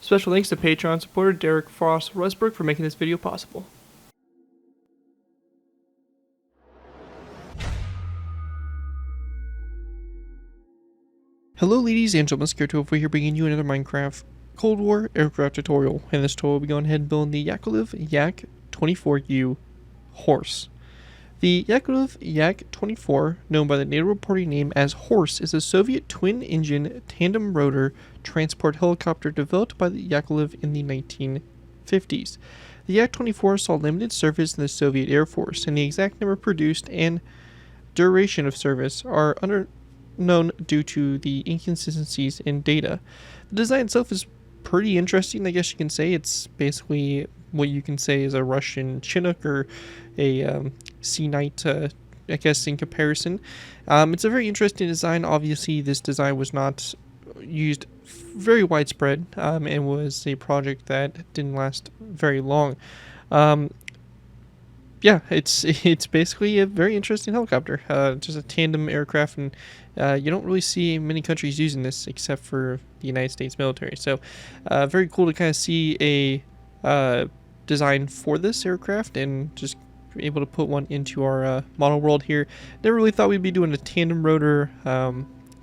Special thanks to Patreon supporter Derek Frost Westbrook for making this video possible. Hello ladies and gentlemen, Yak-24U here bringing you another Minecraft Cold War aircraft tutorial. In this tutorial we'll be going ahead and building the Yak-24U horse. The Yak-24, known by the NATO reporting name as Horse, is a Soviet twin-engine tandem-rotor transport helicopter developed by the Yakovlev in the 1950s. The Yak-24 saw limited service in the Soviet Air Force, and the exact number produced and duration of service are unknown due to the inconsistencies in data. The design itself is pretty interesting, I guess you can say. It's basically what you can say is a Russian Chinook or a Sea Knight, I guess, in comparison. It's a very interesting design. Obviously, this design was not used very widespread and was a project that didn't last very long. Yeah, it's basically a very interesting helicopter, just a tandem aircraft, and you don't really see many countries using this except for the United States military. So very cool to kind of see a design for this aircraft and just able to put one into our model world here. Never really thought we'd be doing a tandem rotor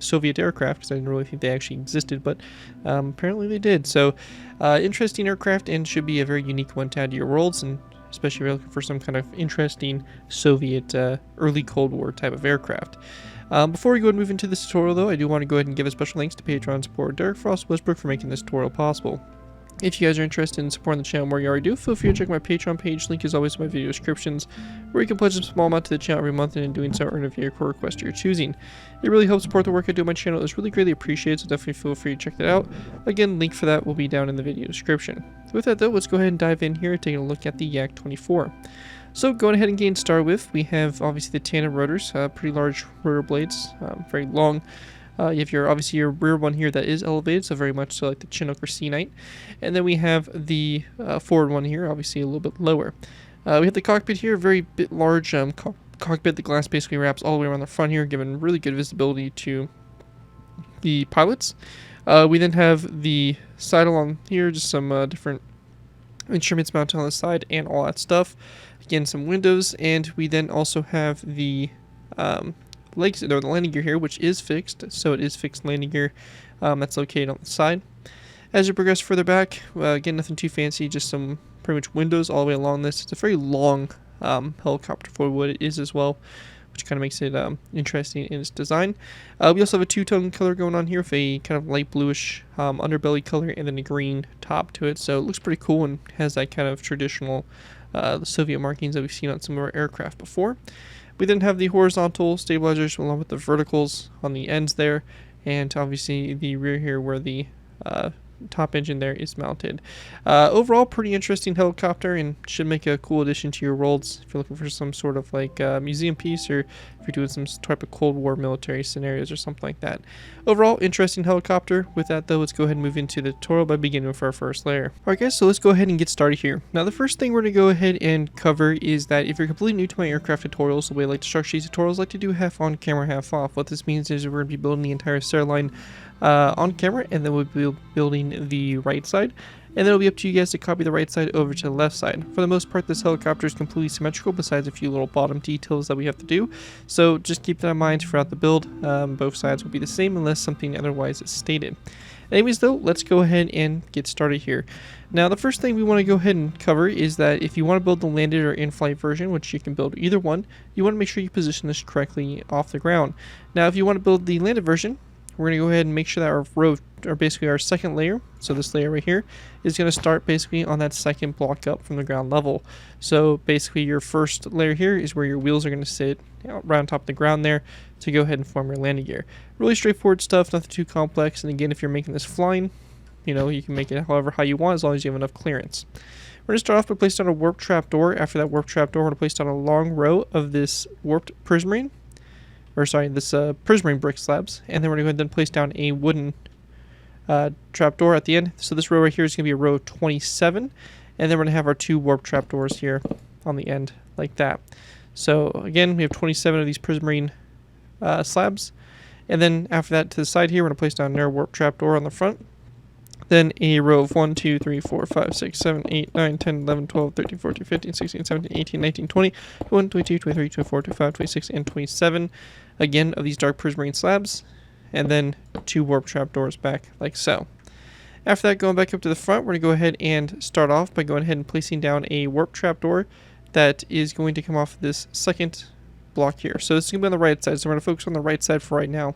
Soviet aircraft because I didn't really think they actually existed, but apparently they did. So interesting aircraft, and should be a very unique one to add to your worlds, and especially if you're looking for some kind of interesting Soviet early Cold War type of aircraft. Before we go and move into this tutorial though, I do want to go ahead and give a special thanks to Patreon supporter Derek Frost Westbrook for making this tutorial possible. If you guys are interested in supporting the channel more you already do, feel free to check my Patreon page. Link is always in my video descriptions, where you can pledge a small amount to the channel every month, and in doing so earn a vehicle request of your choosing. It really helps support the work I do on my channel. It's really greatly appreciated, so definitely feel free to check that out. Again, link for that will be down in the video description. So with that though, let's go ahead and dive in here and take a look at the Yak-24. So going ahead and getting started with, we have obviously the tandem rotors, pretty large rotor blades, very long. You have obviously your rear one here that is elevated, so very much so like the Chinook or Sea Knight. And then we have the forward one here, obviously a little bit lower. We have the cockpit here, very bit large cockpit. The glass basically wraps all the way around the front here, giving really good visibility to the pilots. We then have the side along here, just some different instruments mounted on the side and all that stuff. Again, some windows, and we then also have the legs, or the landing gear here, which is fixed, so it is fixed landing gear that's located on the side. As you progress further back, again, nothing too fancy, just some pretty much windows all the way along this. It's a very long helicopter for what it is as well, which kind of makes it interesting in its design. We also have a two-tone color going on here with a kind of light bluish underbelly color and then a green top to it, so it looks pretty cool and has that kind of traditional Soviet markings that we've seen on some of our aircraft before. We then have the horizontal stabilizers along with the verticals on the ends there, and obviously the rear here where the top engine there is mounted. Overall, pretty interesting helicopter, and should make a cool addition to your worlds if you're looking for some sort of like museum piece, or if you're doing some type of Cold War military scenarios or something like that. Overall, interesting helicopter. With that though, let's go ahead and move into the tutorial by beginning with our first layer. Alright guys, so let's go ahead and get started here. Now the first thing we're going to go ahead and cover is that if you're completely new to my aircraft tutorials, the way I like to structure these tutorials, I like to do half on camera, half off. What this means is we're going to be building the entire stair line on camera, and then we'll be building the right side, and then it'll be up to you guys to copy the right side over to the left side. For the most part, this helicopter is completely symmetrical besides a few little bottom details that we have to do, so just keep that in mind throughout the build. Both sides will be the same unless something otherwise is stated. Anyways though, let's go ahead and get started here. Now the first thing we want to go ahead and cover is that if you want to build the landed or in-flight version, which you can build either one, you want to make sure you position this correctly off the ground. Now if you want to build the landed version, we're going to go ahead and make sure that our row, or basically our second layer, so this layer right here, is going to start basically on that second block up from the ground level. So basically your first layer here is where your wheels are going to sit right on top of the ground there to go ahead and form your landing gear. Really straightforward stuff, nothing too complex, and again, if you're making this flying, you know, you can make it however how you want as long as you have enough clearance. We're going to start off by placing down a warp trap door. After that warp trap door, we're going to place down a long row of this warped prismarine. This prismarine brick slabs, and then we're going to go ahead and place down a wooden trapdoor at the end. So this row right here is going to be a row 27, and then we're going to have our two warp trapdoors here on the end like that. So again, we have 27 of these prismarine slabs, and then after that to the side here, we're going to place down another warp trapdoor on the front. Then a row of 1, 2, 3, 4, 5, 6, 7, 8, 9, 10, 11, 12, 13, 14, 15, 16, 17, 18, 19, 20, 21, 22, 23, 24, 25, 26, and 27. Again, of these dark prismarine slabs. And then 2 warp trapdoors back, like so. After that, going back up to the front, we're going to go ahead and start off by going ahead and placing down a warp trapdoor that is going to come off this second block here. So this is going to be on the right side, so we're going to focus on the right side for right now.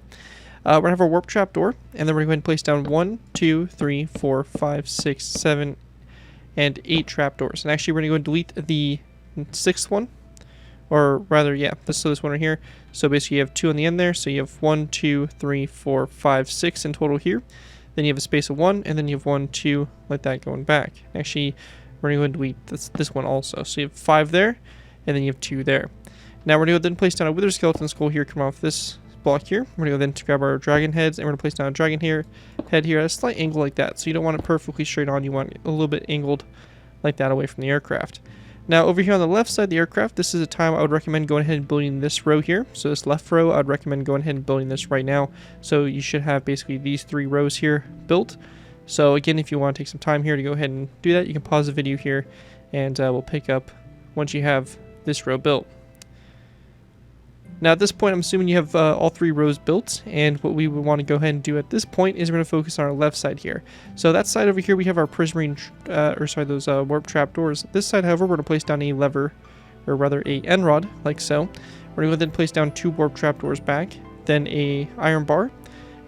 We're going to have our warp trapdoor, and then we're going to go ahead and place down 1, 2, 3, 4, 5, 6, 7, and 8 trapdoors. And actually, we're going to go and delete the 6th one, or rather, yeah, this one right here. So basically, you have 2 on the end there, so you have 1, 2, 3, 4, 5, 6 in total here. Then you have a space of 1, and then you have 1, 2, like that going back. Actually, we're going to go and delete this one also. So you have 5 there, and then you have 2 there. Now we're going to then place down a wither skeleton skull here, come off this block here. We're going to go then to grab our dragon heads, and we're going to place down a dragon head here at a slight angle like that. So you don't want it perfectly straight on, you want it a little bit angled like that away from the aircraft. Now over here on the left side of the aircraft, this is a time I would recommend going ahead and building this row here. So this left row, I'd recommend going ahead and building this right now. So you should have basically these 3 rows here built. So again, if you want to take some time here to go ahead and do that, you can pause the video here, and we'll pick up once you have this row built. Now at this point, I'm assuming you have all 3 rows built, and what we would want to go ahead and do at this point is we're going to focus on our left side here. So that side over here, we have our prismarine, those warp trapdoors. This side, however, we're going to place down a lever, or rather a end rod, like so. We're going to then place down 2 warp trapdoors back, then a iron bar,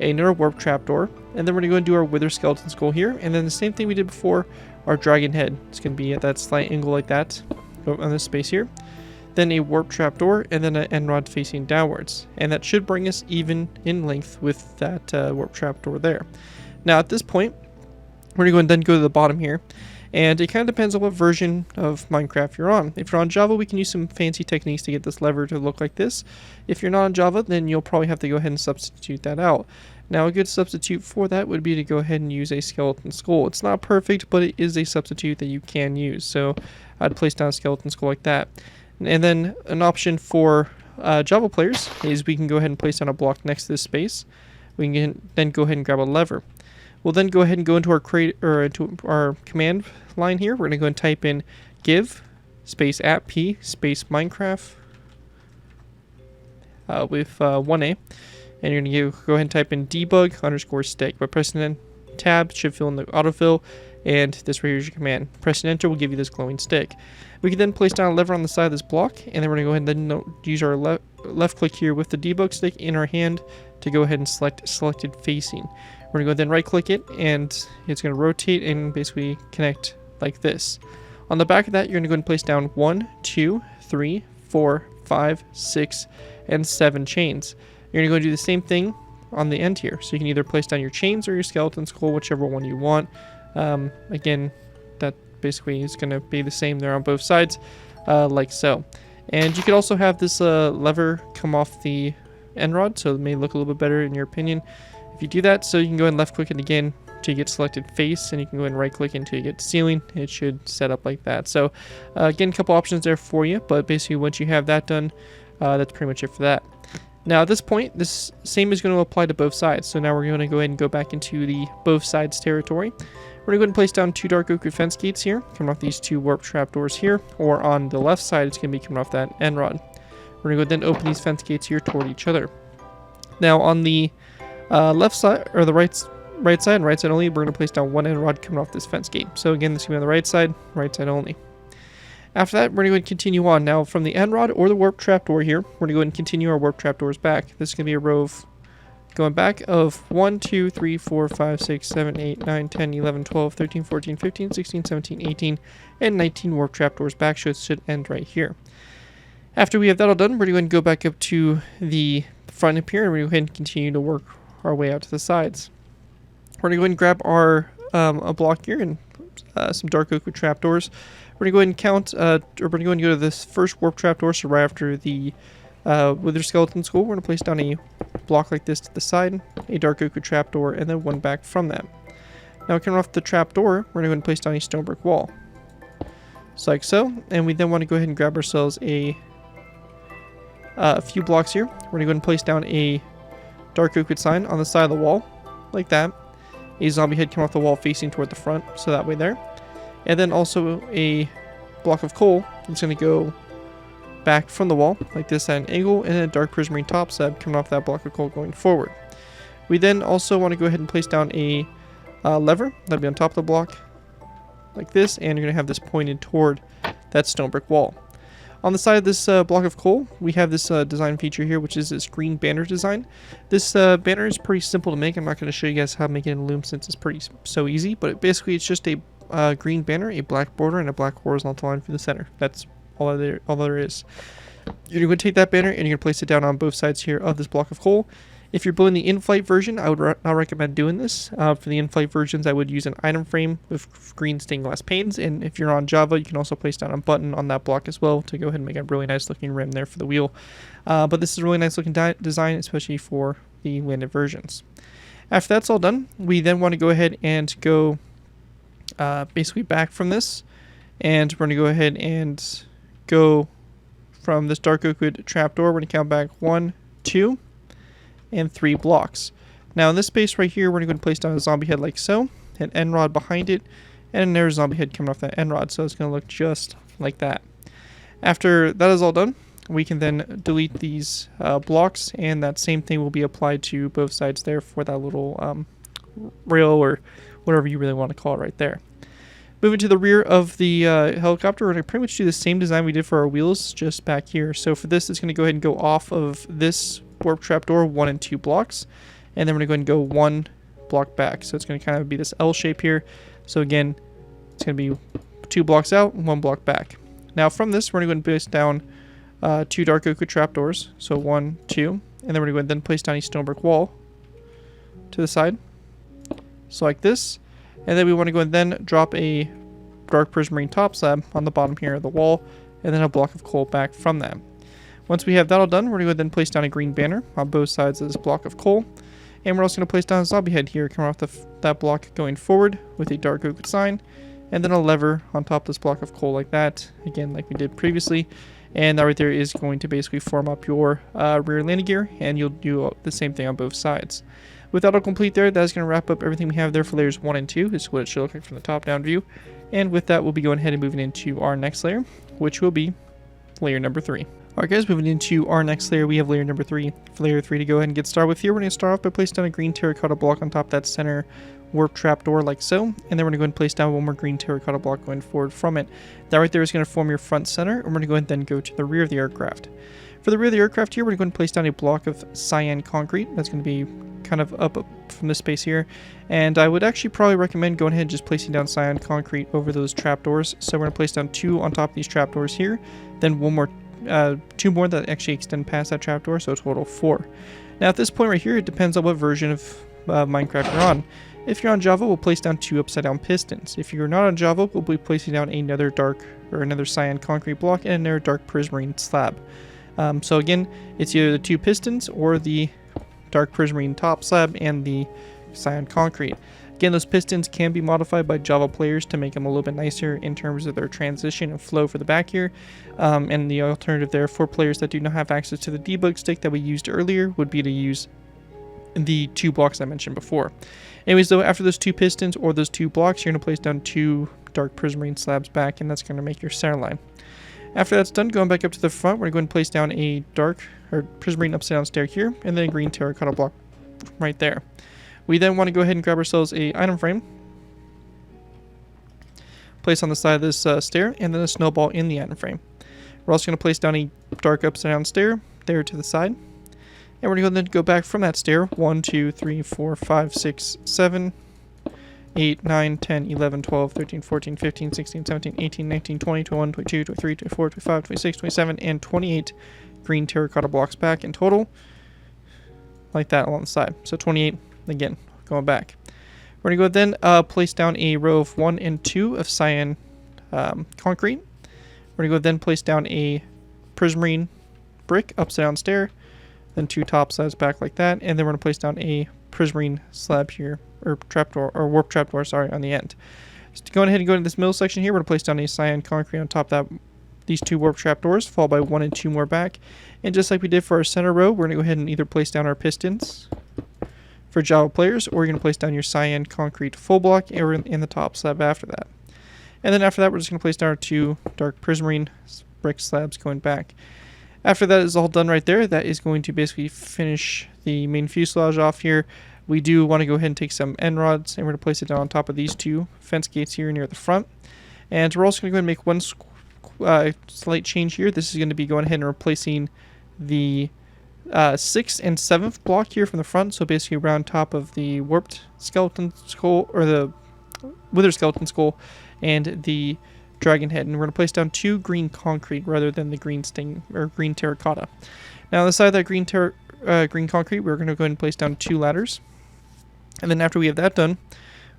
another warp trapdoor, and then we're going to go and do our wither skeleton skull here, and then the same thing we did before, our dragon head. It's going to be at that slight angle like that on this space here. Then a warp trapdoor, and then an end rod facing downwards. And that should bring us even in length with that warp trapdoor there. Now at this point, we're going to then go to the bottom here. And it kind of depends on what version of Minecraft you're on. If you're on Java, we can use some fancy techniques to get this lever to look like this. If you're not on Java, then you'll probably have to go ahead and substitute that out. Now a good substitute for that would be to go ahead and use a skeleton skull. It's not perfect, but it is a substitute that you can use. So I'd place down a skeleton skull like that. And then an option for Java players is we can go ahead and place down a block next to this space. We can then go ahead and grab a lever. We'll then go ahead and go into our command line here. We're going to go and type in give space @p space Minecraft with 1A, and you're going to go ahead and type in debug _ stick. By pressing then tab, should fill in the autofill, and this right here is your command. Pressing enter will give you this glowing stick. We can then place down a lever on the side of this block, and then we're going to go ahead and then use our left click here with the debug stick in our hand to go ahead and select selected facing. We're going to go then right click it, and it's going to rotate and basically connect like this. On the back of that, you're going to go ahead and place down 1, 2, 3, 4, 5, 6, and 7 chains. You're going to go and do the same thing on the end here. So you can either place down your chains or your skeleton skull, whichever one you want. Again, that basically is going to be the same there on both sides, like so. And you could also have this lever come off the end rod, so it may look a little bit better in your opinion if you do that. So you can go and left click it again to get selected face, and you can go and right click until you get ceiling. It should set up like that. So again, a couple options there for you, but basically once you have that done, that's pretty much it for that. Now at this point, this same is going to apply to both sides. So now we're going to go ahead and go back into the both sides territory. We're going to go ahead and place down 2 dark oak fence gates here, coming off these 2 warp trapdoors here, or on the left side, it's going to be coming off that end rod. We're going to go then open these fence gates here toward each other. Now on the left side, or the right side and right side only, we're going to place down 1 end rod coming off this fence gate. So again, this is going to be on the right side only. After that, we're going to go and continue on. Now from the end rod or the warp trapdoor here, we're going to go ahead and continue our warp trapdoors back. This is going to be a row of going back of 1, 2, 3, 4, 5, 6, 7, 8, 9, 10, 11, 12, 13, 14, 15, 16, 17, 18, and 19 warp trapdoors back, so it should end right here. After we have that all done, we're going to go back up to the front up here, and we're going to go ahead and continue to work our way out to the sides. We're going to go ahead and grab our a block here and some dark oak with trapdoors. We're going to go ahead and count, or we're going to go and go to this first warp trapdoor, so right after the wither skeleton skull, we're going to place down a block like this to the side, a dark oak trapdoor, and then 1 back from that. Now coming off the trapdoor, we're going to go ahead and place down a stone brick wall. Just like so, and we then want to go ahead and grab ourselves a few blocks here. We're going to go ahead and place down a dark oak sign on the side of the wall, like that. a zombie head come off the wall facing toward the front, so that way there. And then also a block of coal is going to go back from the wall like this at an angle, and a dark prismarine top slab coming off that block of coal going forward. We then also want to go ahead and place down a lever that'll be on top of the block like this, and you're going to have this pointed toward that stone brick wall. On the side of this block of coal, we have this design feature here, which is this green banner design. This banner is pretty simple to make. I'm not going to show you guys how to make it in Loom since it's so easy, but basically it's just a green banner, a black border, and a black horizontal line through the center. That's all there is. You're going to take that banner and you're going to place it down on both sides here of this block of coal. If you're building the in-flight version, I would not recommend doing this. For the in-flight versions, I would use an item frame with green stained glass panes, and if you're on Java, you can also place down a button on that block as well to go ahead and make a really nice looking rim there for the wheel. But this is a really nice looking design, especially for the landed versions. After that's all done, we then want to go ahead and go basically back from this, and we're going to go ahead and go from this dark oak wood trapdoor. We're going to count back 1, 2, and 3 blocks. Now in this space right here, we're going to go and place down a zombie head like so, an end rod behind it, and there's a zombie head coming off that end rod, so it's going to look just like that. After that is all done, we can then delete these blocks, and that same thing will be applied to both sides there for that little rail or whatever you really want to call it right there. Moving to the rear of the helicopter, we're going to pretty much do the same design we did for our wheels just back here. So for this, it's going to go ahead and go off of this warp trapdoor 1 and 2 blocks, and then we're going to go ahead and go 1 block back. So it's going to kind of be this L shape here. So again, it's going to be 2 blocks out, 1 block back. Now from this, we're going to go ahead and place down 2 dark oak wood trapdoors. So 1, 2, and then we're going to go ahead and then place down a stone brick wall to the side. So like this. And then we want to go and then drop a dark prismarine top slab on the bottom here of the wall, and then a block of coal back from that. Once we have that all done, we're going to go then place down a green banner on both sides of this block of coal, and we're also going to place down a zombie head here coming off that block going forward with a dark oak sign, and then a lever on top of this block of coal like that, again like we did previously. And that right there is going to basically form up your rear landing gear, and you'll do the same thing on both sides. With that all complete there, that's going to wrap up everything we have there for layers 1 and 2. This is what it should look like from the top-down view. And with that, we'll be going ahead and moving into our next layer, which will be layer number 3. Alright guys, moving into our next layer, we have layer number 3. For layer 3 to go ahead and get started with here, we're going to start off by placing down a green terracotta block on top of that center warp trapdoor like so. And then we're going to go ahead and place down one more green terracotta block going forward from it. That right there is going to form your front center, and we're going to go ahead and then go to the rear of the aircraft. For the rear of the aircraft here, we're going to go ahead and place down a block of cyan concrete. That's going to be kind of up from this space here, and I would actually probably recommend going ahead and just placing down cyan concrete over those trapdoors. So we're going to place down 2 on top of these trapdoors here, then 2 more that actually extend past that trapdoor, so a total of 4. Now at this point right here, it depends on what version of Minecraft you're on. If you're on Java, we'll place down 2 upside down pistons. If you're not on Java, we'll be placing down another cyan concrete block and another dark prismarine slab. So again, it's either the 2 pistons or the dark prismarine top slab and the cyan concrete. Again, those pistons can be modified by Java players to make them a little bit nicer in terms of their transition and flow for the back here. And the alternative there for players that do not have access to the debug stick that we used earlier would be to use the 2 blocks I mentioned before. Anyways, though, after those 2 pistons or those 2 blocks, you're going to place down 2 dark prismarine slabs back, and that's going to make your center line. After that's done, going back up to the front, we're going to place down a prismarine upside down stair here, and then a green terracotta block right there. We then want to go ahead and grab ourselves a item frame, place on the side of this stair, and then a snowball in the item frame. We're also going to place down a dark upside down stair there to the side, and we're going to then go back from that stair 1, 2, 3, 4, 5, 6, 7, 8, 9, 10, 11, 12, 13, 14, 15, 16, 17, 18, 19, 20, 21, 22, 23, 24, 25, 26, 27, and 28 green terracotta blocks back in total, like that along the side. So 28, again, going back. We're going to go then place down a row of 1 and 2 of cyan concrete. We're going to go then place down a prismarine brick upside down stair, then 2 top slabs back like that, and then we're going to place down a prismarine slab here, or trapdoor, or warp trapdoor, sorry, on the end. So going ahead and go into this middle section here, we're going to place down a cyan concrete on top of these 2 warp trapdoors, followed by 1 and 2 more back. And just like we did for our center row, we're going to go ahead and either place down our pistons for Java players, or you're going to place down your cyan concrete full block in the top slab after that. And then after that, we're just going to place down our 2 dark prismarine brick slabs going back. After that is all done right there, that is going to basically finish the main fuselage off here. We do want to go ahead and take some end rods, and we're going to place it down on top of these 2 fence gates here near the front. And we're also going to go ahead and make one slight change here. This is going to be going ahead and replacing the 6th and 7th block here from the front. So basically around top of the warped skeleton skull, or the wither skeleton skull, and the dragon head. And we're going to place down 2 green concrete rather than the green green terracotta. Now on the side of that green concrete, we're going to go ahead and place down 2 ladders. And then after we have that done,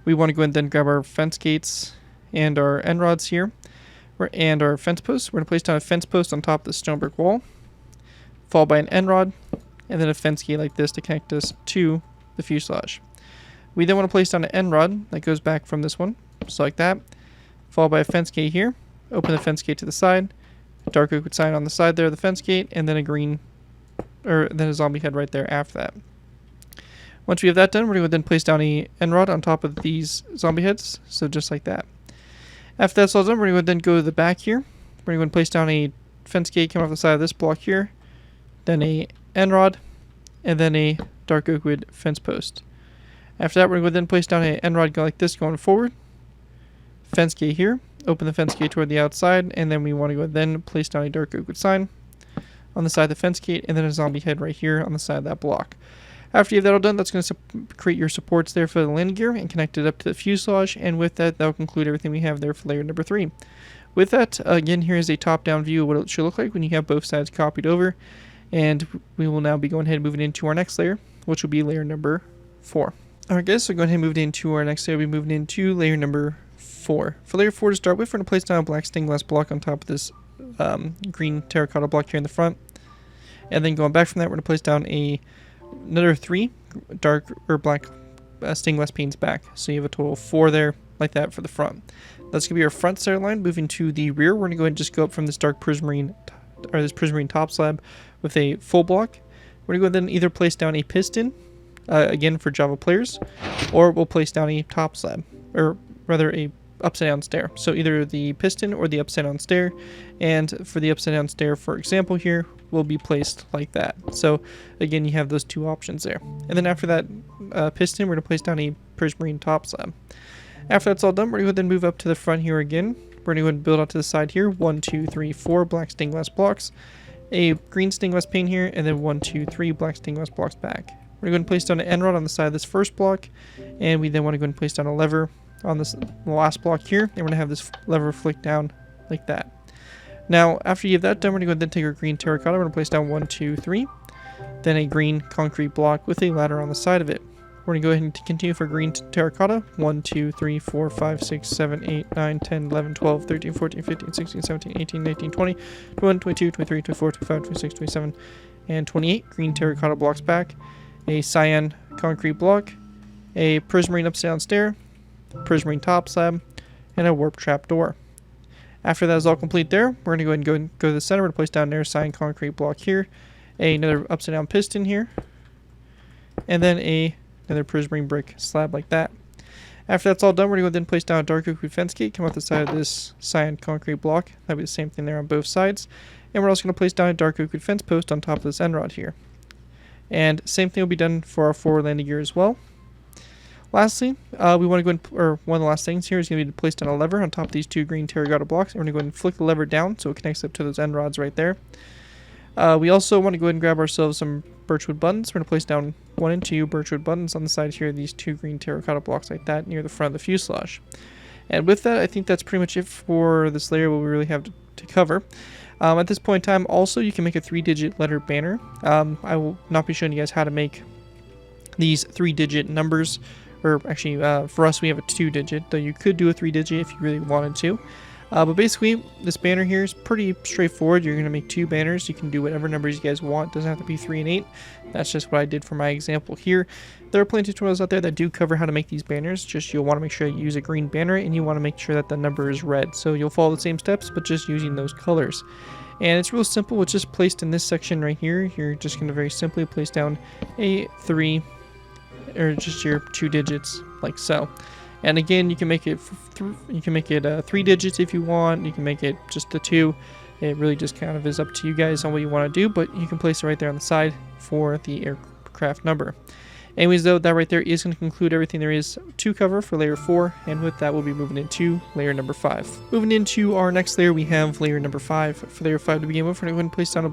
we want to go ahead and then grab our fence gates and our end rods here, and our fence posts. We're going to place down a fence post on top of the stone brick wall, followed by an end rod, and then a fence gate like this to connect us to the fuselage. We then want to place down an end rod that goes back from this one, just like that, followed by a fence gate here. Open the fence gate to the side, a dark oak sign on the side there of the fence gate, and then then a zombie head right there after that. Once we have that done, we're going to then place down a end rod on top of these zombie heads, so just like that. After that's all done, we're going to then go to the back here. We're going to place down a fence gate coming off the side of this block here, then a end rod, and then a dark oak wood fence post. After that, we're going to then place down an end rod like this going forward, fence gate here, open the fence gate toward the outside, and then we want to go then place down a dark oak wood sign on the side of the fence gate, and then a zombie head right here on the side of that block. After you have that all done, that's going to create your supports there for the landing gear and connect it up to the fuselage, and with that, that'll conclude everything we have there for layer number 3. With that, again, here's a top-down view of what it should look like when you have both sides copied over, and we will now be going ahead and moving into our next layer, which will be layer number 4. Alright guys, so go ahead and move into our next layer. We'll be moving into layer number 4. For layer 4 to start with, we're going to place down a black stained glass block on top of this green terracotta block here in the front, and then going back from that, we're going to place down another 3 dark or black stained glass panes back. So you have a total of 4 there, like that for the front. That's going to be our front center line. Moving to the rear, we're going to go ahead and just go up from this dark prismarine, or this prismarine top slab with a full block. We're going to go then either place down a piston, again for Java players, or we'll place down a top slab, or rather a upside down stair. So either the piston or the upside down stair, and for the upside down stair, for example here, will be placed like that. So again, you have those 2 options there. And then after that piston, we're going to place down a prismarine top slab. After that's all done, we're going to then move up to the front here again. We're going to go and build out to the side here. 1, 2, 3, 4 black stained glass blocks, a green stained glass pane here, and then 1, 2, 3 black stained glass blocks back. We're going to place down an end rod on the side of this first block, and we then want to go and place down a lever on this last block here, and we're going to have this lever flick down like that. Now, after you have that done, we're going to go and then take our green terracotta. We're going to place down 1, 2, 3, then a green concrete block with a ladder on the side of it. We're going to go ahead and continue for green terracotta. 1, 2, 3, 4, 5, 6, 7, 8, 9, 10, 11, 12, 13, 14, 15, 16, 17, 18, 19, 20, 21, 22, 23, 24, 25, 26, 27, and 28. Green terracotta blocks back. A cyan concrete block. A prismarine upside down stair. Prismarine top slab. And a warp trap door. After that is all complete there, we're going to go ahead and go to the center. We're going to place down another cyan concrete block here. Another upside down piston here. And then another prismarine brick slab like that. After that's all done, we're going to go then place down a dark oak wood fence gate, come off the side of this cyan concrete block. That'll be the same thing there on both sides. And we're also going to place down a dark oak wood fence post on top of this end rod here. And same thing will be done for our forward landing gear as well. Lastly, we want to go or one of the last things here is going to be to place down a lever on top of these 2 green terracotta blocks. And we're going to go ahead and flick the lever down so it connects up to those end rods right there. We also want to go ahead and grab ourselves some birchwood buttons. We're going to place down 1 and 2 birchwood buttons on the side here of these 2 green terracotta blocks like that near the front of the fuselage. And with that, I think that's pretty much it for this layer, what we really have to cover. At this point in time, also, you can make a 3-digit letter banner. I will not be showing you guys how to make these 3-digit numbers, or actually, for us, we have a 2-digit, though you could do a 3-digit if you really wanted to. But basically, this banner here is pretty straightforward. You're going to make 2 banners. You can do whatever numbers you guys want. It doesn't have to be 3 and 8. That's just what I did for my example here. There are plenty of tutorials out there that do cover how to make these banners. Just you'll want to make sure you use a green banner, and you want to make sure that the number is red. So you'll follow the same steps, but just using those colors. And it's real simple. It's just placed in this section right here. You're just going to very simply place down a 3, or just your 2 digits, like so. And again, you can make it 3 digits if you want. You can make it just the 2. It really just kind of is up to you guys on what you want to do, but you can place it right there on the side for the aircraft number. Anyways, though, that right there is going to conclude everything there is to cover for layer 4, and with that, we'll be moving into layer number 5. Moving into our next layer, we have layer number 5. For layer 5 to begin with, we're going to go ahead and place down a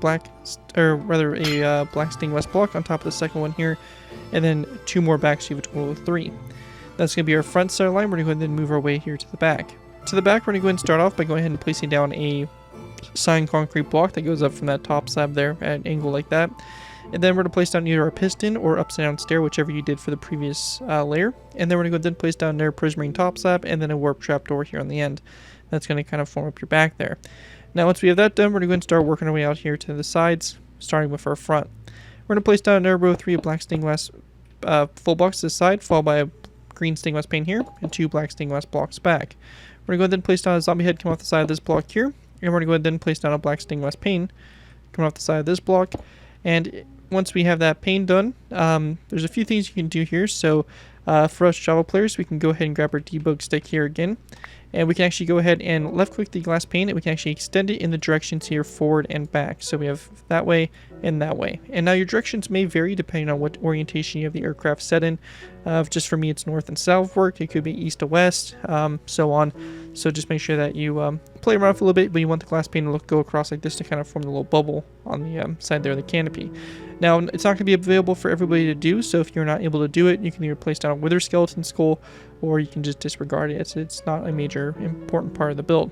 black stained glass block on top of the second one here, and then 2 more backs, so you have a total of 3. That's going to be our front center line. We're going to go ahead and then move our way here to the back. To the back, we're going to go ahead and start off by going ahead and placing down a cyan concrete block that goes up from that top slab there at an angle like that. And then we're going to place down either a piston or upside down stair, whichever you did for the previous layer. And then we're going to go then place down their prismarine top slab and then a warp trap door here on the end. That's going to kind of form up your back there. Now once we have that done, we're going to go ahead and start working our way out here to the sides, starting with our front. We're going to place down in row 3 of black stained glass full blocks to the side, followed by a green stained glass pane here, and 2 black stained glass blocks back. We're going to go ahead and place down a zombie head coming off the side of this block here, and we're going to go ahead and place down a black stained glass pane coming off the side of this block. And once we have that pane done, there's a few things you can do here. So for us Java players, we can go ahead and grab our debug stick here again, and we can actually go ahead and left click the glass pane, and we can actually extend it in the directions here forward and back. So we have that way and that way. And now your directions may vary depending on what orientation you have the aircraft set in. Just for me, it's north and south work. It could be east to west, so on. So just make sure that you play around for a little bit, but you want the glass pane to go across like this to kind of form a little bubble on the side there of the canopy. Now, it's not going to be available for everybody to do, so if you're not able to do it, you can either place down a wither skeleton skull, or you can just disregard it. It's not a major important part of the build.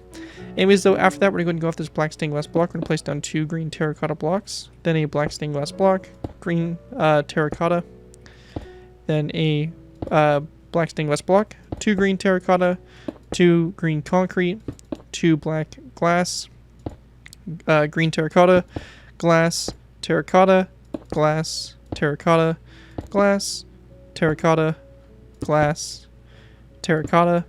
Anyways, though, after that, we're going to go off this black stained glass block. We're going to place down 2 green terracotta blocks, then a black stained glass block, green terracotta, then a black stained glass block, 2 green terracotta, 2 green concrete, 2 black glass, green terracotta, glass, terracotta, glass, terracotta, glass, terracotta, glass, terracotta,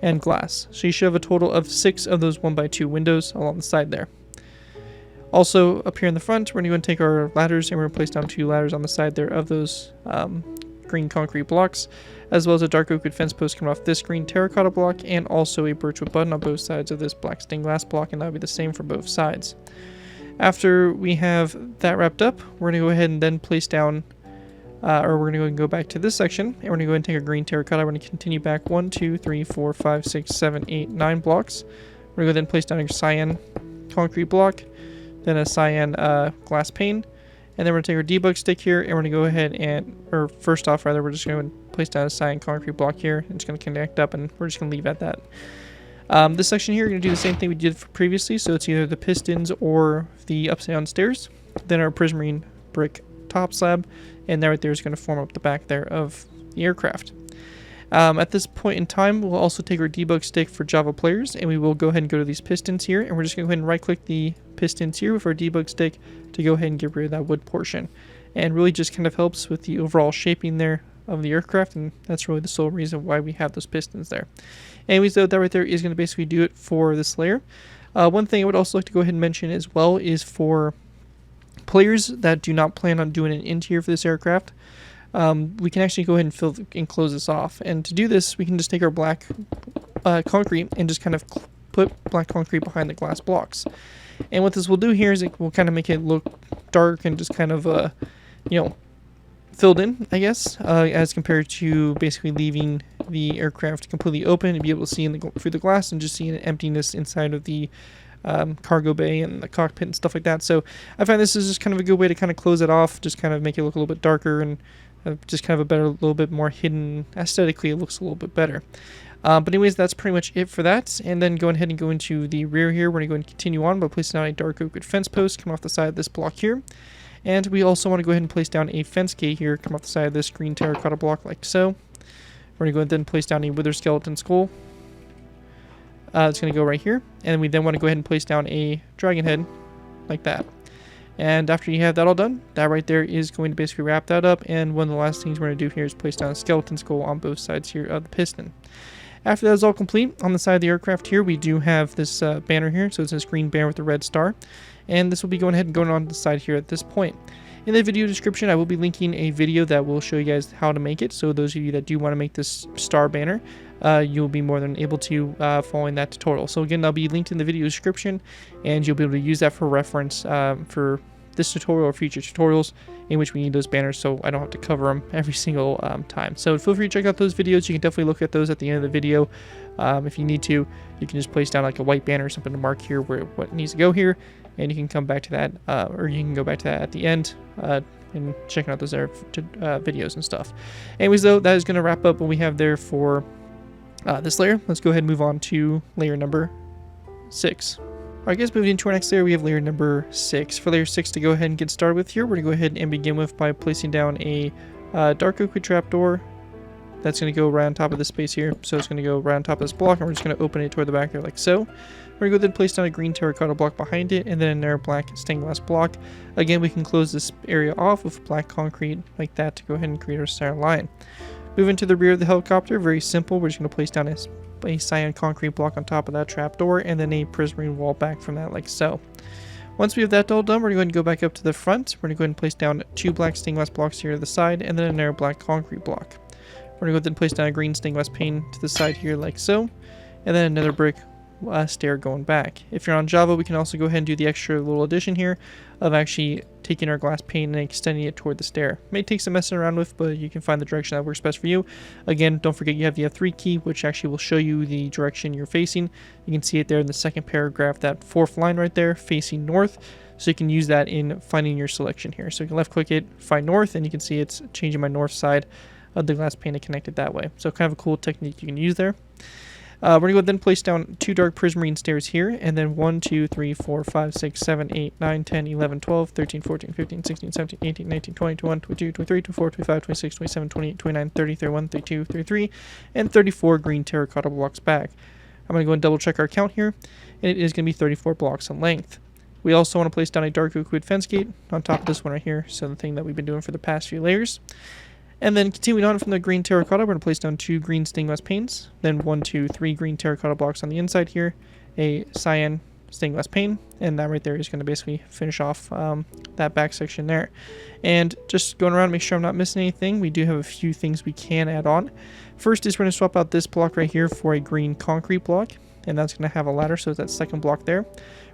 and glass. So you should have a total of 6 of those 1x2 windows along the side there. Also, up here in the front, we're going to take our ladders and we're going to place down 2 ladders on the side there of those green concrete blocks, as well as a dark oak wood fence post coming off this green terracotta block, and also a birchwood button on both sides of this black stained glass block, and that'll be the same for both sides. After we have that wrapped up, we're going to go ahead and then place down, or we're going to go back to this section, and we're going to go ahead and take our green terracotta. We're going to continue back 1, 2, 3, 4, 5, 6, 7, 8, 9 blocks. We're going to go then place down a cyan concrete block, then a cyan glass pane, and then we're going to take our debug stick here, and we're going to go ahead and, or first off rather, we're just going to place down a cyan concrete block here, and it's going to connect up, and we're just going to leave at that. This section here, we're going to do the same thing we did previously, so it's either the pistons or the upside down stairs, then our prismarine brick top slab, and that right there is going to form up the back there of the aircraft. At this point in time, we'll also take our debug stick for Java players, and we will go ahead and go to these pistons here, and we're just going to go ahead and right click the pistons here with our debug stick to go ahead and get rid of that wood portion. And really just kind of helps with the overall shaping there of the aircraft, and that's really the sole reason why we have those pistons there. Anyways, though, that right there is going to basically do it for this layer. One thing I would also like to go ahead and mention as well is for players that do not plan on doing an interior for this aircraft, we can actually go ahead and close this off. And to do this, we can just take our black concrete and just kind of put black concrete behind the glass blocks. And what this will do here is it will kind of make it look dark and just kind of, you know, filled in, I guess, as compared to basically leaving the aircraft completely open and be able to see through the glass and just see an emptiness inside of the cargo bay and the cockpit and stuff like that. So I find this is just kind of a good way to kind of close it off, just kind of make it look a little bit darker and just kind of a better, little bit more hidden. Aesthetically, it looks a little bit better. But anyways, that's pretty much it for that. And then go ahead and go into the rear here. We're going to go and continue on by placing down a dark oak wood fence post coming off the side of this block here. And we also want to go ahead and place down a fence gate here, come off the side of this green terracotta block like so. We're going to go ahead and then place down a wither skeleton skull. It's going to go right here. And we then want to go ahead and place down a dragon head like that. And after you have that all done, that right there is going to basically wrap that up. And one of the last things we're going to do here is place down a skeleton skull on both sides here of the piston. After that is all complete, on the side of the aircraft here, we do have this banner here. So it's this green banner with the red star. And this will be going ahead and going on the side here at this point. In the video description, I will be linking a video that will show you guys how to make it. So those of you that do want to make this star banner, you'll be more than able to following that tutorial. So again, I'll be linked in the video description, and you'll be able to use that for reference for this tutorial or future tutorials in which we need those banners, so I don't have to cover them every single time. So feel free to check out those videos. You can definitely look at those at the end of the video. If you need to, you can just place down like a white banner or something to mark here where what needs to go here, and you can come back to that, or you can go back to that at the end and checking out those videos and stuff. Anyways, though, that is going to wrap up what we have there for this layer. Let's go ahead and move on to layer number 6. Alright guys, moving into our next layer, we have layer number 6. For layer 6 to go ahead and get started with here, we're going to go ahead and begin with by placing down a dark oak trapdoor. That's going to go right on top of this space here. So it's going to go right on top of this block, and we're just going to open it toward the back there like so. We're going to go ahead and place down a green terracotta block behind it, and then another black stained glass block. Again, we can close this area off with black concrete like that to go ahead and create our center line. Moving to the rear of the helicopter, very simple. We're just going to place down a cyan concrete block on top of that trapdoor, and then a prismarine wall back from that like so. Once we have that all done, we're going to go back up to the front. We're going to go ahead and place down 2 black stained glass blocks here to the side, and then another black concrete block. We're going to go ahead and place down a green stained glass pane to the side here like so, and then another brick stair going back. If you're on Java, we can also go ahead and do the extra little addition here of actually taking our glass pane and extending it toward the stair. May take some messing around with, but you can find the direction that works best for you. Again, don't forget you have the F3 key, which actually will show you the direction you're facing. You can see it there in the second paragraph, that 4th line right there, facing north. So you can use that in finding your selection here. So you can left click it, find north, and you can see it's changing my north side of the glass pane to connect it that way. So kind of a cool technique you can use there. We're going to go then place down 2 dark prismarine stairs here, and then 1, 2, 3, 4, 5, 6, 7, 8, 9, 10, 11, 12, 13, 14, 15, 16, 17, 18, 19, 20, 21, 22, 23, 24, 25, 26, 27, 28, 29, 30, 31, 32, 33, and 34 green terracotta blocks back. I'm going to go and double check our count here, and it is going to be 34 blocks in length. We also want to place down a dark oak wood fence gate on top of this one right here, so the thing that we've been doing for the past few layers. And then continuing on from the green terracotta, we're going to place down 2 green stained glass panes, then 1, 2, 3 green terracotta blocks on the inside here, a cyan stained glass pane, and that right there is going to basically finish off that back section there. And just going around to make sure I'm not missing anything, we do have a few things we can add on. First is we're going to swap out this block right here for a green concrete block, and that's going to have a ladder, so it's that second block there.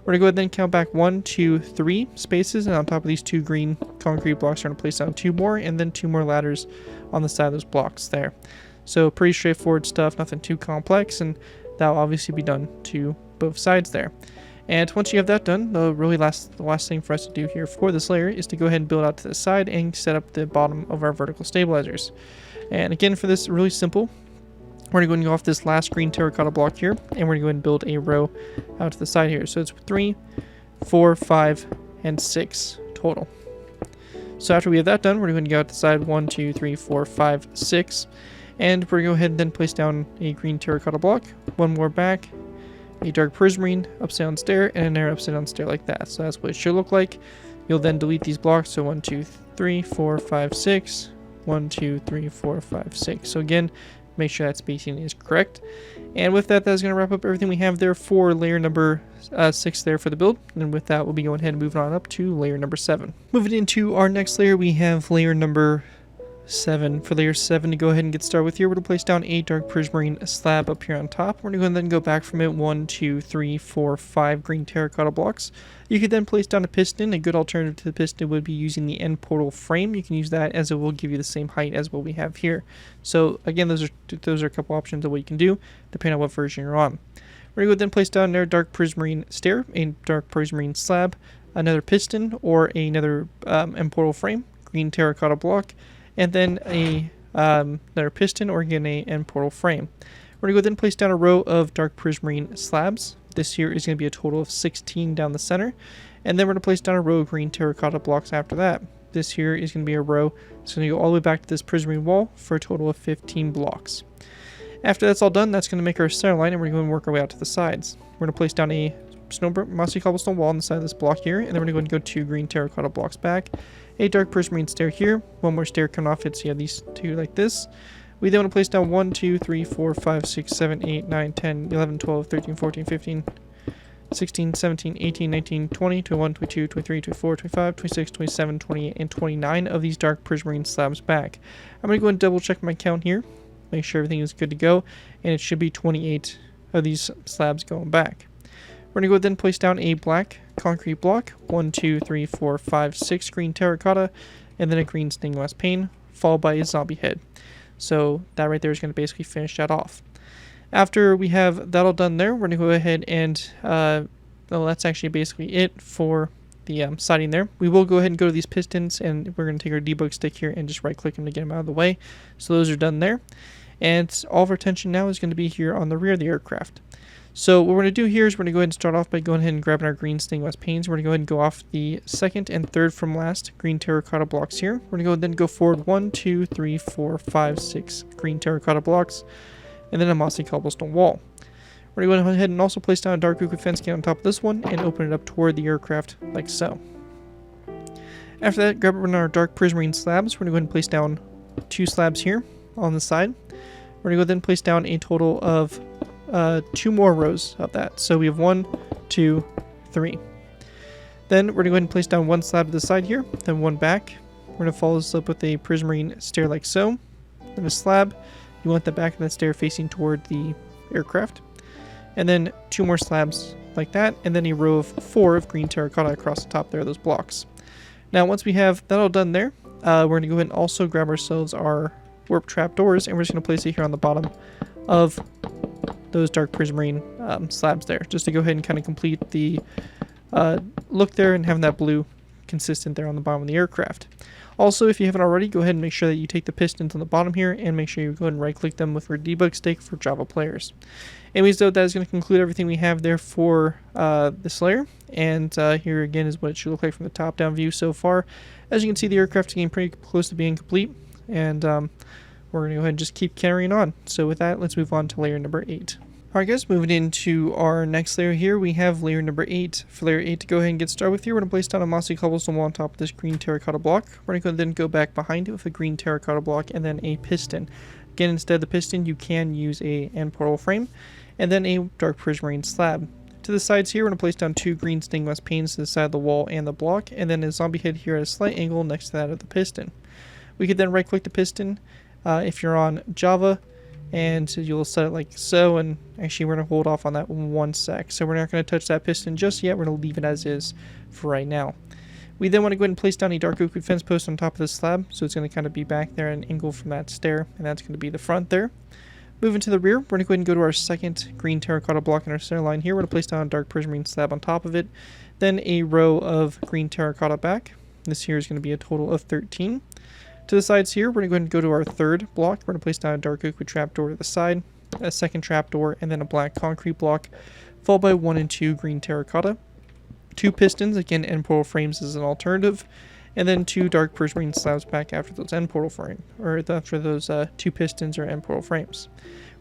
We're going to go ahead and then count back 1, 2, 3 spaces, and on top of these 2 green concrete blocks, we're going to place down 2 more, and then 2 more ladders on the side of those blocks there. So pretty straightforward stuff, nothing too complex, and that will obviously be done to both sides there. And once you have that done, the last thing for us to do here for this layer is to go ahead and build out to the side and set up the bottom of our vertical stabilizers. And again, for this, really simple. We're going to go off this last green terracotta block here, and we're going to go ahead and build a row out to the side here. So it's 3, 4, 5, and 6 total. So after we have that done, we're going to go out to the side 1, 2, 3, 4, 5, 6. And we're going to go ahead and then place down a green terracotta block, 1 more back, a dark prismarine upside down stair, and another upside down stair like that. So that's what it should look like. You'll then delete these blocks. So 1, 2, 3, 4, 5, 6. 1, 2, 3, 4, 5, 6. So again, make sure that spacing is correct. And with that, that's going to wrap up everything we have there for layer number 6 there for the build. And with that, we'll be going ahead and moving on up to layer number 7. Moving into our next layer, we have layer number 7. For layer 7 to go ahead and get started with here, we're going to place down a dark prismarine slab up here on top. We're going to go and then go back from it 1, 2, 3, 4, 5 green terracotta blocks. You could then place down a piston. A good alternative to the piston would be using the end portal frame. You can use that as it will give you the same height as what we have here. So again, those are a couple options of what you can do depending on what version you're on. We're going to go then place down our dark prismarine stair, a dark prismarine slab, another piston or another end portal frame, green terracotta block, and then another piston or again a end portal frame. We're going to go then place down a row of dark prismarine slabs. This here is going to be a total of 16 down the center. And then we're going to place down a row of green terracotta blocks after that. This here is going to be a row. It's going to go all the way back to this prismarine wall for a total of 15 blocks. After that's all done, that's going to make our center line, and we're going to work our way out to the sides. We're going to place down a mossy cobblestone wall on the side of this block here, and then we're going to go 2 green terracotta blocks back. A dark prismarine stair here, 1 more stair coming off it, so you have these 2 like this. We then want to place down 1, 2, 3, 4, 5, 6, 7, 8, 9, 10, 11, 12, 13, 14, 15, 16, 17, 18, 19, 20, 21, 22, 23, 24, 25, 26, 27, 28, and 29 of these dark prismarine slabs back. I'm going to go and double check my count here, make sure everything is good to go, and it should be 28 of these slabs going back. We're going to go then place down a black concrete block, 1, 2, 3, 4, 5, 6 green terracotta, and then a green stained glass pane, followed by a zombie head. So that right there is going to basically finish that off. After we have that all done there, we're going to go ahead and, well, that's actually basically it for the siding there. We will go ahead and go to these pistons, and we're going to take our debug stick here and just right click them to get them out of the way. So those are done there. And all of our attention now is going to be here on the rear of the aircraft. So what we're going to do here is we're going to go ahead and start off by going ahead and grabbing our green stained glass panes. We're going to go ahead and go off the second and third from last green terracotta blocks here. We're going to then go forward 1, 2, 3, 4, 5, 6 green terracotta blocks, and then a mossy cobblestone wall. We're going to go ahead and also place down a dark oak fence gate on top of this one and open it up toward the aircraft like so. After that, grab our dark prismarine slabs. We're going to go ahead and place down 2 slabs here on the side. We're going to go then place down a total of 2 more rows of that. So we have 1, 2, 3. Then we're going to go ahead and place down 1 slab to the side here, then 1 back. We're going to follow this up with a prismarine stair like so. Then a slab. You want the back of that stair facing toward the aircraft. And then 2 more slabs like that, and then a row of 4 of green terracotta across the top there of those blocks. Now once we have that all done there, we're going to go ahead and also grab ourselves our warp trap doors, and we're just going to place it here on the bottom of those dark prismarine slabs there, just to go ahead and kind of complete the look there and having that blue consistent there on the bottom of the aircraft. Also, if you haven't already, go ahead and make sure that you take the pistons on the bottom here and make sure you go ahead and right click them with your debug stick for Java players. Anyways, though, that is going to conclude everything we have there for this layer, and here again is what it should look like from the top down view so far. As you can see, the aircraft is getting pretty close to being complete, and we're going to go ahead and just keep carrying on. So with that, let's move on to layer number 8. Alright guys, moving into our next layer here, we have layer number 8. For layer 8 to go ahead and get started with here, we're going to place down a mossy cobblestone wall on top of this green terracotta block. We're going to then go back behind it with a green terracotta block and then a piston. Again, instead of the piston, you can use a end portal frame and then a dark prismarine slab. To the sides here, we're going to place down 2 green stained glass panes to the side of the wall and the block, and then a zombie head here at a slight angle next to that of the piston. We could then right click the piston if you're on Java, and you'll set it like so, and actually we're going to hold off on that 1 sec. So we're not going to touch that piston just yet, we're going to leave it as is for right now. We then want to go ahead and place down a dark oak wood fence post on top of this slab, so it's going to kind of be back there at an angle from that stair, and that's going to be the front there. Moving to the rear, we're going to go ahead and go to our second green terracotta block in our center line here. We're going to place down a dark prismarine slab on top of it, then a row of green terracotta back. This here is going to be a total of 13. To the sides here, we're going to go ahead and go to our third block. We're going to place down a dark oak wood trapdoor to the side, a second trapdoor, and then a black concrete block, followed by 1 and 2 green terracotta. 2 pistons, again end portal frames as an alternative, and then 2 dark prismarine slabs back after those end portal frame, or after those 2 pistons or end portal frames.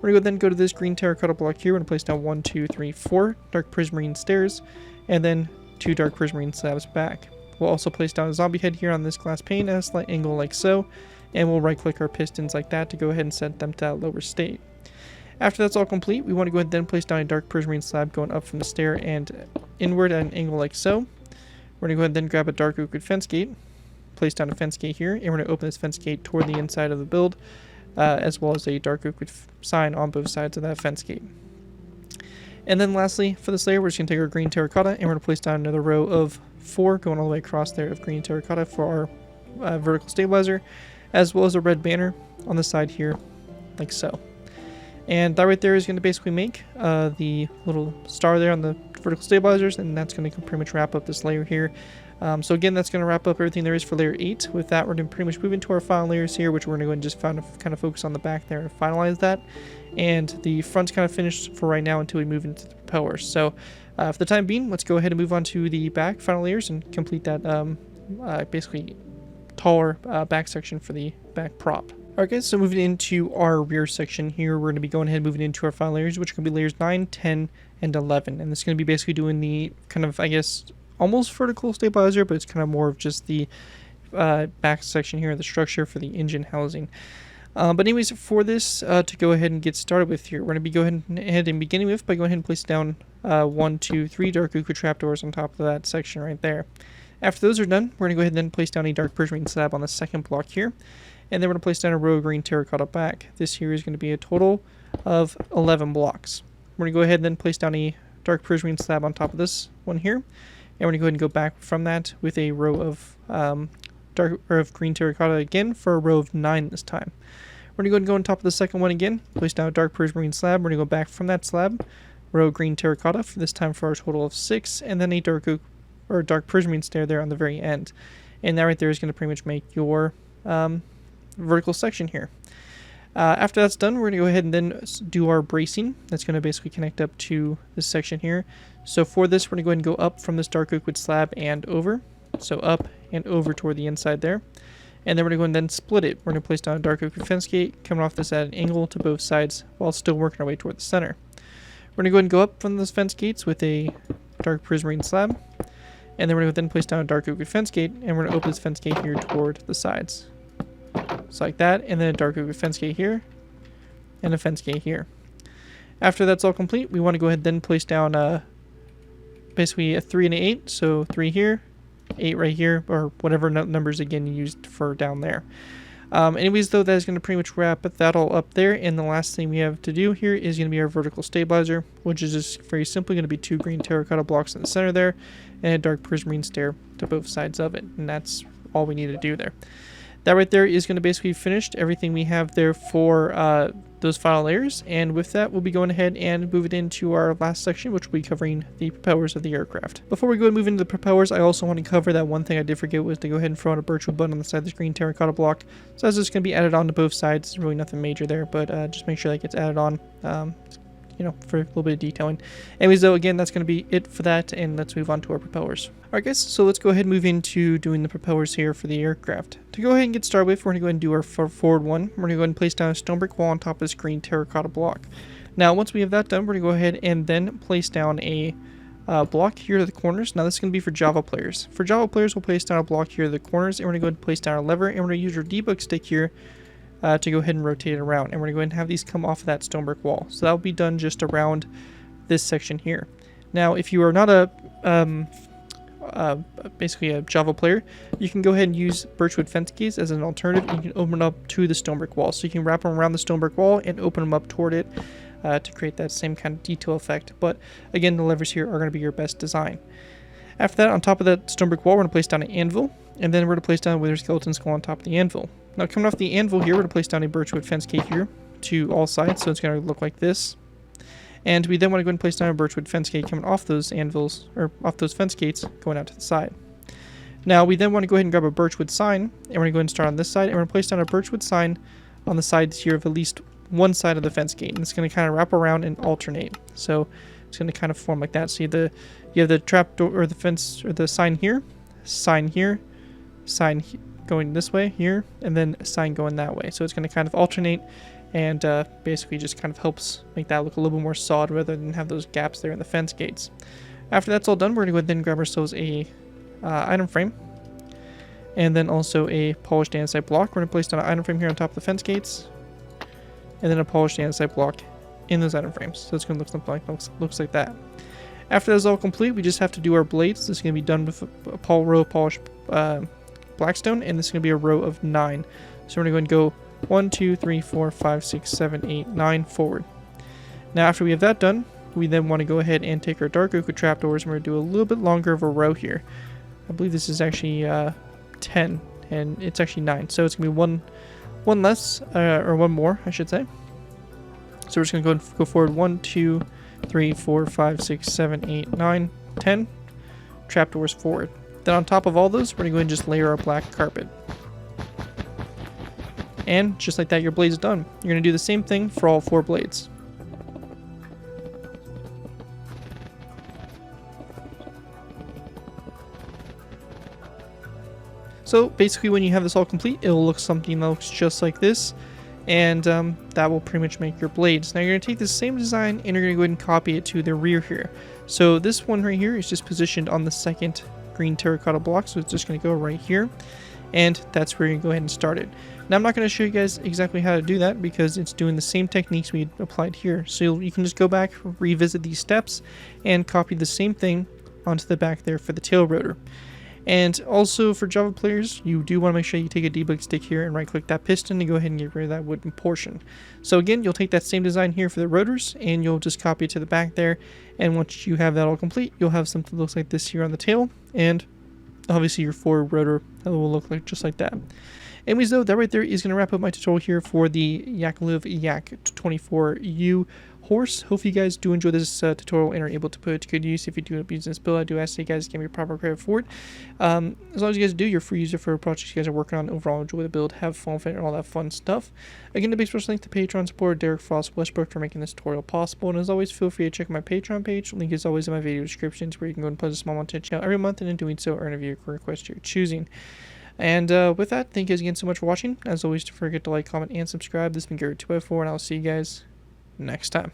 We're going to go to this green terracotta block here. We're going to place down 1, 2, 3, 4 dark prismarine stairs, and then 2 dark prismarine slabs back. We'll also place down a zombie head here on this glass pane at a slight angle like so, and we'll right click our pistons like that to go ahead and set them to that lower state. After that's all complete, we want to go ahead and then place down a dark prismarine slab going up from the stair and inward at an angle like so. We're going to go ahead and then grab a dark oak wood fence gate, place down a fence gate here, and we're going to open this fence gate toward the inside of the build, as well as a dark oak wood sign on both sides of that fence gate. And then lastly, for this layer, we're just going to take our green terracotta and we're going to place down another row of 4 going all the way across there of green terracotta for our vertical stabilizer, as well as a red banner on the side here, like so. And that right there is going to basically make the little star there on the vertical stabilizers, and that's going to pretty much wrap up this layer here. So again, that's going to wrap up everything there is for layer 8. With that, we're going to pretty much move into our final layers here, which we're going to go and just kind of focus on the back there and finalize that. And the front's kind of finished for right now until we move into the propellers. So for the time being, let's go ahead and move on to the back final layers and complete that basically taller back section for the back prop. Alright guys, so moving into our rear section here, we're going to be going ahead and moving into our final layers, which are going to be layers 9, 10, and 11. And this is going to be basically doing the kind of, I guess, almost vertical stabilizer, but it's kind of more of just the back section here, the structure for the engine housing. But anyways, for this to go ahead and get started with here, we're going to be going ahead and beginning with by going ahead and place down 1, 2, 3 Dark Uku trapdoors on top of that section right there. After those are done, we're going to go ahead and then place down a Dark Prismarine slab on the second block here. And then we're going to place down a row of green terracotta back. This here is going to be a total of 11 blocks. We're going to go ahead and then place down a Dark Prismarine slab on top of this one here. And we're going to go ahead and go back from that with a row of green terracotta again for a row of 9 this time. We're going to go ahead and go on top of the second one again, place down a Dark Prismarine slab. We're going to go back from that slab, row of green terracotta for this time for our total of 6, and then a Dark Prismarine stair there on the very end. And that right there is going to pretty much make your vertical section here. After that's done, we're going to go ahead and then do our bracing. That's going to basically connect up to this section here. So for this, we're going to go ahead and go up from this dark oak wood slab and over. So up and over toward the inside there. And then we're going to go and then split it. We're going to place down a dark oak fence gate coming off this at an angle to both sides while still working our way toward the center. We're going to go ahead and go up from those fence gates with a dark prismarine slab. And then we're going to then place down a dark oak fence gate, and we're going to open this fence gate here toward the sides. So like that, and then a dark oak fence gate here, and a fence gate here. After that's all complete, we want to go ahead and then place down basically a 3 and an 8, so 3 here, 8 right here, or whatever numbers again you used for down there. Anyways, though, that is going to pretty much wrap that all up there, and the last thing we have to do here is going to be our vertical stabilizer, which is just very simply going to be 2 green terracotta blocks in the center there, and a dark prismarine stair to both sides of it, and that's all we need to do there. That right there is going to basically finish everything we have there for those final layers, and with that we'll be going ahead and move it into our last section, which will be covering the propellers of the aircraft. Before we go and move into the propellers, I also want to cover that one thing I did forget was to go ahead and throw on a birchwood button on the side of this green terracotta block. So that's just going to be added on to both sides. It's really nothing major there, but just make sure that gets added on, you know, for a little bit of detailing. Anyways, though, again, that's going to be it for that, and let's move on to our propellers. Alright guys, so let's go ahead and move into doing the propellers here for the aircraft. To go ahead and get started with, we're going to go ahead and do our forward one. We're going to go ahead and place down a stone brick wall on top of this green terracotta block. Now, once we have that done, we're going to go ahead and then place down a block here to the corners. Now, this is going to be for Java players. For Java players, we'll place down a block here to the corners, and we're going to go ahead and place down a lever, and we're going to use our debug stick here to go ahead and rotate it around. And we're going to go ahead and have these come off of that stone brick wall. So that will be done just around this section here. Now, if you are not basically a Java player, you can go ahead and use birchwood fence gates as an alternative. You can open up to the stone brick wall, so you can wrap them around the stone brick wall and open them up toward it to create that same kind of detail effect. But again, the levers here are going to be your best design. After that, on top of that stone brick wall, we're going to place down an anvil, and then we're going to place down a wither skeleton skull on top of the anvil. Now, coming off the anvil here, we're going to place down a birchwood fence gate here to all sides, so it's going to look like this. And we then want to go ahead and place down a birchwood fence gate coming off those anvils, or off those fence gates, going out to the side. Now, we then want to go ahead and grab a birchwood sign, and we're going to go ahead and start on this side, and we're going to place down a birchwood sign on the sides here of at least one side of the fence gate, and it's going to kind of wrap around and alternate. So it's going to kind of form like that. So you have the trap door, or the fence, or the sign here, sign going this way here, and then a sign going that way. So it's going to kind of alternate, and basically just kind of helps make that look a little bit more solid rather than have those gaps there in the fence gates. After that's all done, we're going to go ahead and grab ourselves a item frame, and then also a polished andesite block. We're going to place down an item frame here on top of the fence gates, and then a polished andesite block in those item frames. So it's going to look something like looks like that. After that's all complete, we just have to do our blades. This is going to be done with a row of polished blackstone, and this is going to be a row of 9. So we're going to go ahead and go 1, 2, 3, 4, 5, 6, 7, 8, 9 forward. Now, after we have that done, we then want to go ahead and take our dark oak trapdoors, and we're going to do a little bit longer of a row here. I believe this is actually 10, and it's actually 9. So it's going to be one less, or one more, I should say. So we're just going to go and go forward 1, 2, 3, 4, 5, 6, 7, 8, 9, 10 trapdoors forward. Then on top of all those, we're going to go ahead and just layer our black carpet. And just like that, your blade is done. You're going to do the same thing for all 4 blades. So basically, when you have this all complete, it'll look something that looks just like this. And that will pretty much make your blades. Now you're going to take the same design and you're going to go ahead and copy it to the rear here. So this one right here is just positioned on the second green terracotta block. So it's just going to go right here. And that's where you go ahead and start it. Now I'm not going to show you guys exactly how to do that because it's doing the same techniques we applied here. So you can just go back, revisit these steps, and copy the same thing onto the back there for the tail rotor. And also for Java players, you do want to make sure you take a debug stick here and right click that piston to go ahead and get rid of that wooden portion. So again, you'll take that same design here for the rotors and you'll just copy it to the back there. And once you have that all complete, you'll have something that looks like this here on the tail. And obviously your forward rotor will look like just like that. Anyways though, that right there is going to wrap up my tutorial here for the Yak-24U horse. Hope you guys do enjoy this tutorial and are able to put it to good use. If you do end up using this build, I do ask that you guys give me proper credit for it. As long as you guys do, you're a free user for projects you guys are working on. Overall, enjoy the build, have fun with it, and all that fun stuff. Again, a big special thanks to Patreon supporter Derek Frost Westbrook for making this tutorial possible. And as always, feel free to check out my Patreon page. Link is always in my video descriptions where you can go and put a small amount to the channel every month, and in doing so, earn a viewer request you're choosing. And with that, thank you guys again so much for watching. As always, don't forget to like, comment, and subscribe. This has been Garrett 2x4, and I'll see you guys next time.